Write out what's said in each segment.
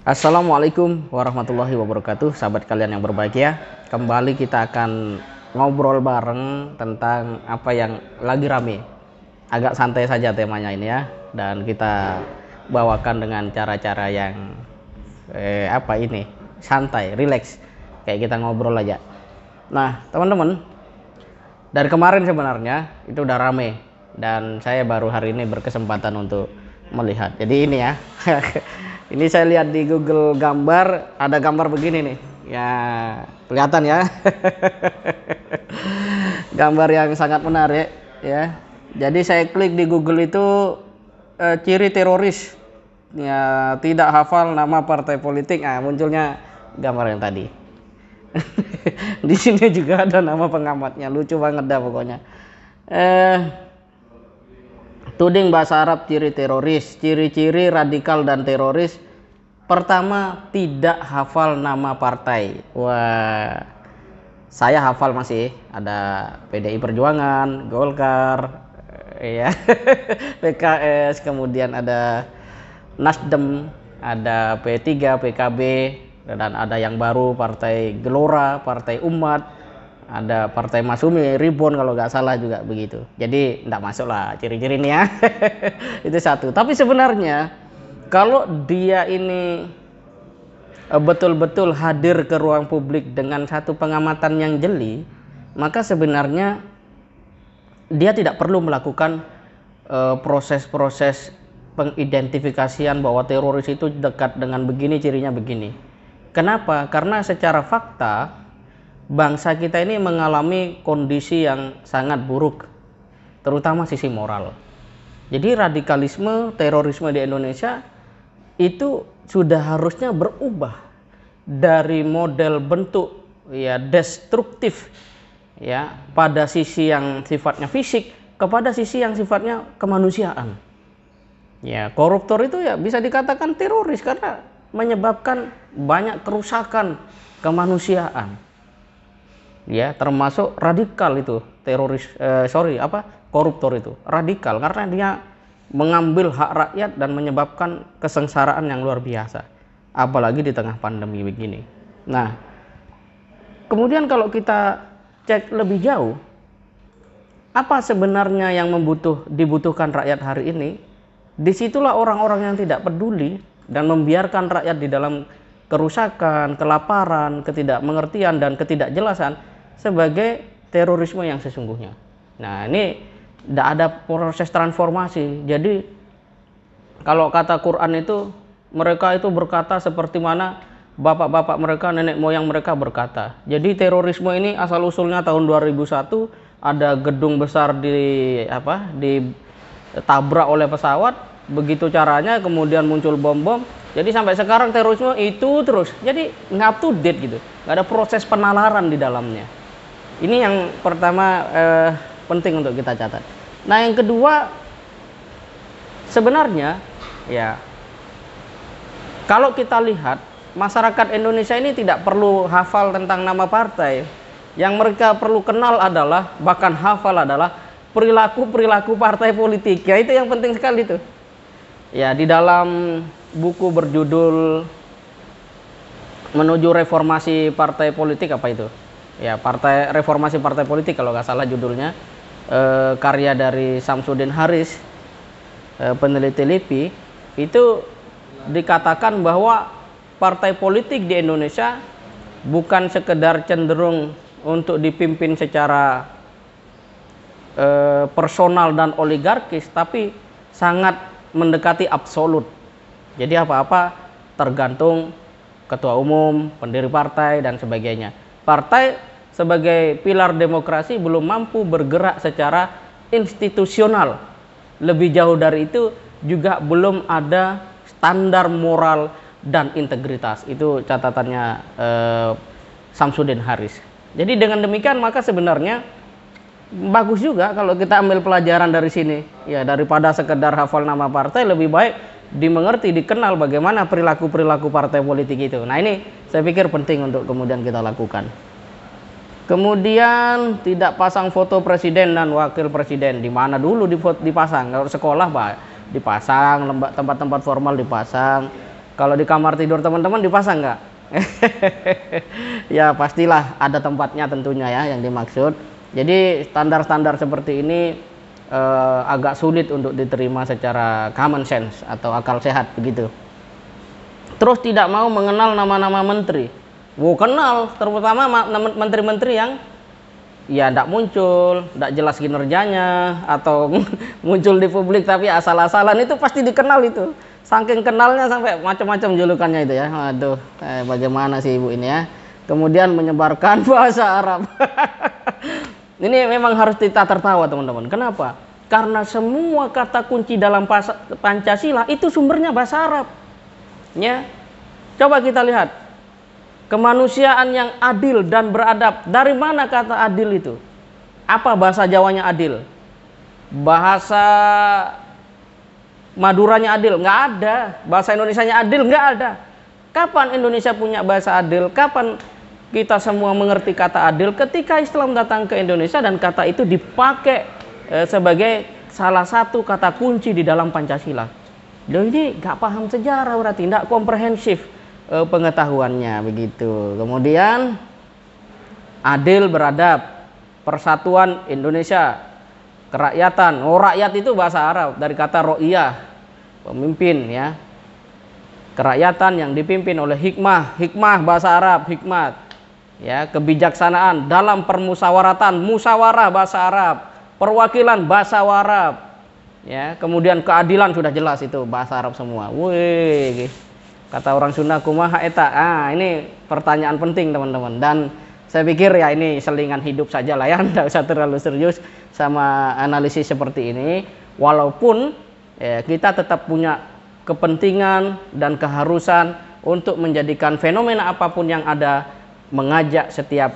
Assalamualaikum warahmatullahi wabarakatuh, sahabat kalian yang berbahagia. Kembali kita akan ngobrol bareng tentang apa yang lagi rame. Agak santai saja temanya ini ya, dan kita bawakan dengan cara-cara yang santai, rileks, kayak kita ngobrol aja. Nah, teman-teman, dari kemarin sebenarnya itu udah rame, dan saya baru hari ini berkesempatan untuk melihat. Jadi ini ya. Ini saya lihat di Google gambar, ada gambar begini nih. Ya, kelihatan ya. Gambar yang sangat menarik ya. Jadi saya klik di Google itu ciri teroris. Ya, tidak hafal nama partai politik. Nah, munculnya gambar yang tadi. Di sini juga ada nama pengamatnya, lucu banget dah pokoknya. Tuding bahasa Arab ciri teroris, ciri-ciri radikal dan teroris. Pertama, tidak hafal nama partai. Wah, saya hafal masih. Ada PDI Perjuangan, Golkar, ya, PKS, kemudian ada Nasdem, ada P3, PKB, dan ada yang baru Partai Gelora, Partai Umat, ada Partai Masumi, Ribon kalau nggak salah juga begitu. Jadi nggak masuk lah ciri-cirinya. Itu satu. Tapi sebenarnya kalau dia ini betul-betul hadir ke ruang publik dengan satu pengamatan yang jeli, maka sebenarnya dia tidak perlu melakukan proses-proses pengidentifikasian bahwa teroris itu dekat dengan begini, cirinya begini. Kenapa? Karena secara fakta bangsa kita ini mengalami kondisi yang sangat buruk, terutama sisi moral. Jadi radikalisme, terorisme di Indonesia itu sudah harusnya berubah dari model bentuk ya destruktif ya pada sisi yang sifatnya fisik kepada sisi yang sifatnya kemanusiaan. Ya, koruptor itu ya bisa dikatakan teroris karena menyebabkan banyak kerusakan kemanusiaan. Ya, termasuk radikal itu koruptor itu radikal karena dia mengambil hak rakyat dan menyebabkan kesengsaraan yang luar biasa, apalagi di tengah pandemi begini. Nah, kemudian kalau kita cek lebih jauh, apa sebenarnya yang dibutuhkan rakyat hari ini? Disitulah orang-orang yang tidak peduli dan membiarkan rakyat di dalam kerusakan, kelaparan, ketidakmengertian dan ketidakjelasan sebagai terorisme yang sesungguhnya. Nah, ini tidak ada proses transformasi. Jadi kalau kata Quran itu, mereka itu berkata seperti mana bapak-bapak mereka, nenek moyang mereka berkata. Jadi terorisme ini asal usulnya tahun 2001, ada gedung besar ditabrak oleh pesawat, begitu caranya, kemudian muncul bom-bom. Jadi sampai sekarang terorisme itu terus. Jadi nggak up to date gitu, nggak ada proses penalaran di dalamnya. Ini yang pertama penting untuk kita catat. Nah, yang kedua, sebenarnya ya kalau kita lihat masyarakat Indonesia ini tidak perlu hafal tentang nama partai. Yang mereka perlu kenal adalah, bahkan hafal adalah perilaku partai politik. Ya, itu yang penting sekali itu. Ya, di dalam buku berjudul Menuju Reformasi Partai Politik apa itu? Ya, Reformasi Partai Politik kalau nggak salah judulnya, karya dari Samsudin Haris, peneliti LIPI, itu dikatakan bahwa partai politik di Indonesia bukan sekedar cenderung untuk dipimpin secara personal dan oligarkis, tapi sangat mendekati absolut. Jadi apa-apa tergantung ketua umum, pendiri partai dan sebagainya. Partai sebagai pilar demokrasi belum mampu bergerak secara institusional. Lebih jauh dari itu juga belum ada standar moral dan integritas. Itu catatannya Samsudin Haris. Jadi dengan demikian maka sebenarnya bagus juga kalau kita ambil pelajaran dari sini. Ya, daripada sekedar hafal nama partai, lebih baik dimengerti, dikenal bagaimana perilaku-perilaku partai politik itu. Nah, ini saya pikir penting untuk kemudian kita lakukan. Kemudian tidak pasang foto presiden dan wakil presiden. Di mana dulu dipasang? Kalau sekolah dipasang, tempat-tempat formal dipasang. Kalau di kamar tidur teman-teman dipasang nggak? Ya pastilah ada tempatnya tentunya ya yang dimaksud. Jadi standar-standar seperti ini agak sulit untuk diterima secara common sense atau akal sehat begitu. Terus tidak mau mengenal nama-nama menteri. Kenal, terutama menteri-menteri yang ya tidak muncul, tidak jelas kinerjanya, atau muncul di publik tapi asal-asalan, itu pasti dikenal itu. Saking kenalnya sampai macam-macam julukannya itu ya. Waduh, bagaimana sih ibu ini ya. Kemudian menyebarkan bahasa Arab. Ini memang harus kita tertawa teman-teman. Kenapa? Karena semua kata kunci dalam Pancasila itu sumbernya bahasa Arab. Ya, coba kita lihat kemanusiaan yang adil dan beradab. Dari mana kata adil itu? Apa bahasa Jawanya adil? Bahasa Maduranya adil? Nggak ada. Bahasa Indonesianya adil? Nggak ada. Kapan Indonesia punya bahasa adil? Kapan kita semua mengerti kata adil? Ketika Islam datang ke Indonesia dan kata itu dipakai sebagai salah satu kata kunci di dalam Pancasila. Loh, ini nggak paham sejarah berarti, nggak komprehensif pengetahuannya begitu. Kemudian adil beradab, persatuan Indonesia, kerakyatan. Rakyat itu bahasa Arab dari kata ro'iyah, pemimpin ya. Kerakyatan yang dipimpin oleh hikmah, hikmah bahasa Arab, hikmat. Ya, kebijaksanaan dalam permusawaratan, musyawarah bahasa Arab, perwakilan bahasa Arab. Ya, kemudian keadilan sudah jelas itu bahasa Arab semua. Wih, kata orang Sunda kumaha eta. Ini pertanyaan penting teman-teman, dan saya pikir ya ini selingan hidup saja lah ya, tidak usah terlalu serius sama analisis seperti ini. Walaupun kita tetap punya kepentingan dan keharusan untuk menjadikan fenomena apapun yang ada mengajak setiap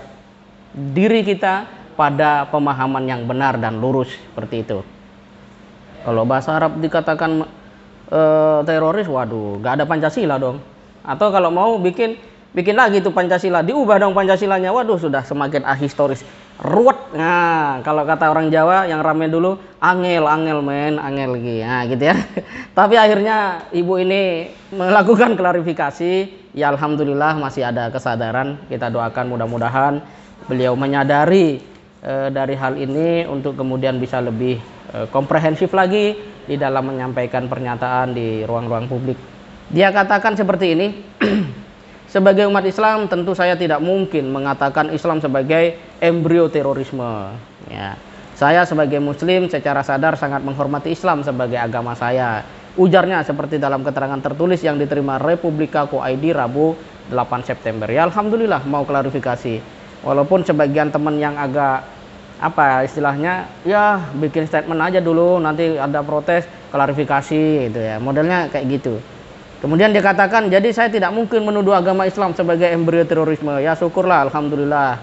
diri kita pada pemahaman yang benar dan lurus seperti itu. Kalau bahasa Arab dikatakan teroris, waduh, gak ada Pancasila dong. Atau kalau mau bikin lagi tuh Pancasila, diubah dong Pancasilanya, waduh sudah semakin ahistoris, ruwet. Nah, kalau kata orang Jawa yang rame dulu, angel lagi, nah gitu ya. Tapi akhirnya ibu ini melakukan klarifikasi, ya alhamdulillah masih ada kesadaran. Kita doakan mudah-mudahan beliau menyadari dari hal ini untuk kemudian bisa lebih komprehensif lagi di dalam menyampaikan pernyataan di ruang-ruang publik. Dia katakan seperti ini. Sebagai umat Islam tentu saya tidak mungkin mengatakan Islam sebagai embrio terorisme. Ya. Saya sebagai muslim secara sadar sangat menghormati Islam sebagai agama saya. Ujarnya seperti dalam keterangan tertulis yang diterima Republika.co.id Rabu 8 September. Ya alhamdulillah mau klarifikasi. Walaupun sebagian teman yang agak istilahnya ya bikin statement aja dulu, nanti ada protes, klarifikasi gitu ya. Modelnya kayak gitu. Kemudian dia katakan, jadi saya tidak mungkin menuduh agama Islam sebagai embrio terorisme. Ya syukurlah, alhamdulillah.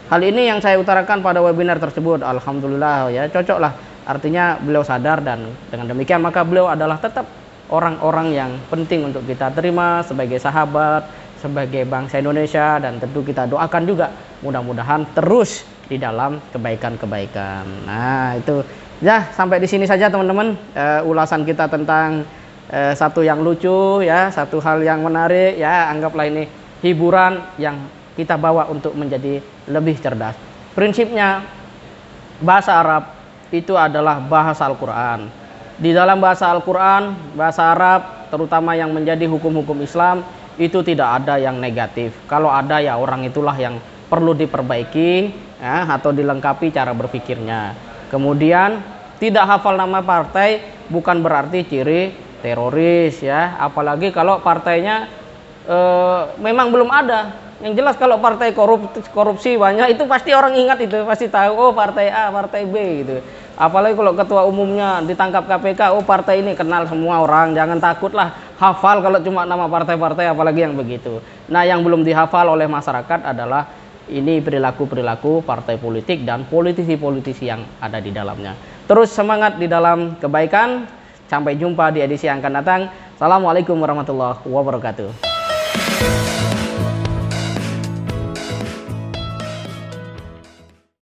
Hal ini yang saya utarakan pada webinar tersebut. Alhamdulillah ya, cocok lah. Artinya beliau sadar, dan dengan demikian maka beliau adalah tetap orang-orang yang penting untuk kita terima sebagai sahabat, sebagai bangsa Indonesia, dan tentu kita doakan juga mudah-mudahan terus di dalam kebaikan-kebaikan. Nah itu ya, sampai di sini saja teman-teman ulasan kita tentang satu yang lucu ya, satu hal yang menarik ya, anggaplah ini hiburan yang kita bawa untuk menjadi lebih cerdas. Prinsipnya bahasa Arab itu adalah bahasa Al-Quran. Di dalam bahasa Al-Quran, bahasa Arab terutama yang menjadi hukum-hukum Islam itu tidak ada yang negatif. Kalau ada ya orang itulah yang perlu diperbaiki ya, atau dilengkapi cara berpikirnya. Kemudian tidak hafal nama partai bukan berarti ciri teroris ya, apalagi kalau partainya memang belum ada. Yang jelas kalau partai korupsi banyak itu pasti orang ingat, itu pasti tahu oh partai A, partai B gitu. Apalagi kalau ketua umumnya ditangkap KPK, oh partai ini kenal semua orang. Jangan takutlah hafal kalau cuma nama partai-partai, apalagi yang begitu. Nah, yang belum dihafal oleh masyarakat adalah ini perilaku-perilaku partai politik dan politisi-politisi yang ada di dalamnya. Terus semangat di dalam kebaikan. Sampai jumpa di edisi yang akan datang. Assalamualaikum warahmatullahi wabarakatuh.